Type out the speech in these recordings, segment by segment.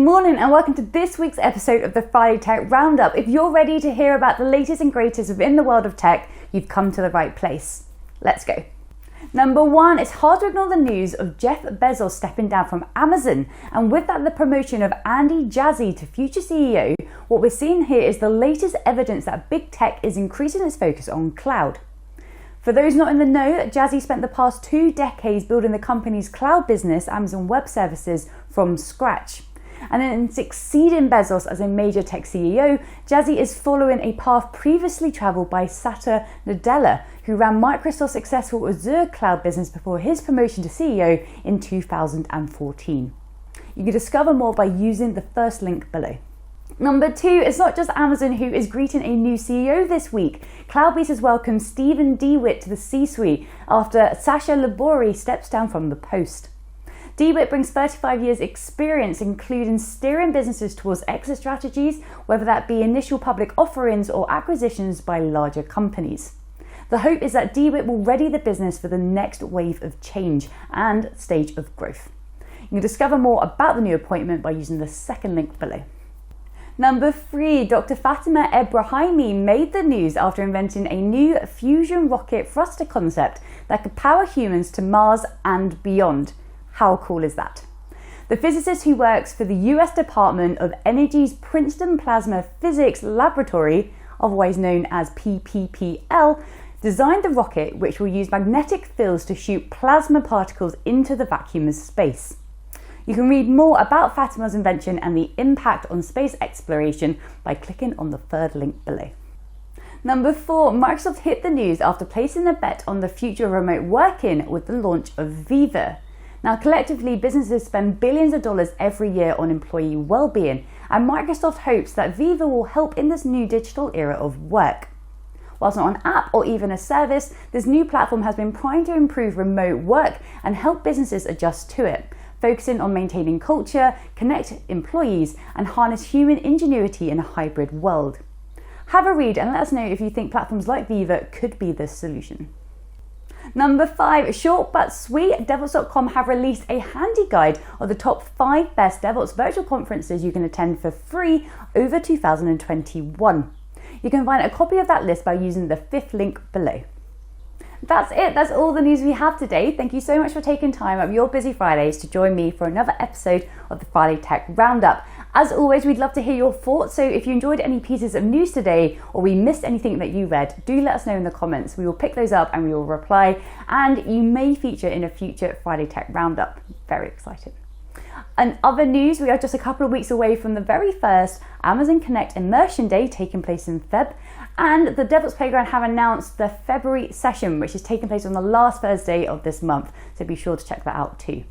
morning and welcome to this week's episode of the Friday Tech Roundup. If you're ready to hear about the latest and greatest within the world of tech, you've come to the right place. Let's go. Number one, it's hard to ignore the news of Jeff Bezos stepping down from Amazon, and with that the promotion of Jassy to future CEO. What we're seeing here is the latest evidence that big tech is increasing its focus on cloud. For those not in the know, Jassy spent the past 2 decades building the company's cloud business, Amazon Web Services, from scratch. And in succeeding Bezos as a major tech CEO, Jassy is following a path previously travelled by Satya Nadella, who ran Microsoft's successful Azure cloud business before his promotion to CEO in 2014. You can discover more by using the first link below. Number 2, it's not just Amazon who is greeting a new CEO this week. CloudBees has welcomed Stephen DeWitt to the C-suite after Sasha Labori steps down from the post. DeWitt brings 35 years experience, including steering businesses towards exit strategies, whether that be initial public offerings or acquisitions by larger companies. The hope is that DeWitt will ready the business for the next wave of change and stage of growth. You can discover more about the new appointment by using the second link below. Number 3, Dr. Fatima Ebrahimi made the news after inventing a new fusion rocket thruster concept that could power humans to Mars and beyond. How cool is that? The physicist who works for the US Department of Energy's Princeton Plasma Physics Laboratory, otherwise known as PPPL, designed the rocket, which will use magnetic fields to shoot plasma particles into the vacuum of space. You can read more about Fatima's invention and the impact on space exploration by clicking on the third link below. Number 4, Microsoft hit the news after placing a bet on the future of remote working with the launch of Viva. Now, collectively, businesses spend billions of dollars every year on employee well-being, and Microsoft hopes that Viva will help in this new digital era of work. Whilst not an app or even a service, this new platform has been primed to improve remote work and help businesses adjust to it, focusing on maintaining culture, connect employees, and harness human ingenuity in a hybrid world. Have a read and let us know if you think platforms like Viva could be the solution. Number 5, short but sweet, DevOps.com have released a handy guide of the top 5 best DevOps virtual conferences you can attend for free over 2021. You can find a copy of that list by using the 5th link below. That's it, that's all the news we have today. Thank you so much for taking time out of your busy Fridays to join me for another episode of the Friday Tech Roundup. As always, we'd love to hear your thoughts, so if you enjoyed any pieces of news today or we missed anything that you read, do let us know in the comments. We will pick those up and we will reply, and you may feature in a future Friday Tech Roundup. Very excited. And other news, we are just a couple of weeks away from the very first Amazon Connect Immersion Day taking place in Feb, and the DevOps Playground have announced the February session, which is taking place on the last Thursday of this month, so be sure to check that out too.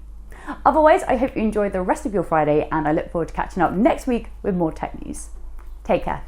Otherwise, I hope you enjoyed the rest of your Friday, and I look forward to catching up next week with more tech news. Take care.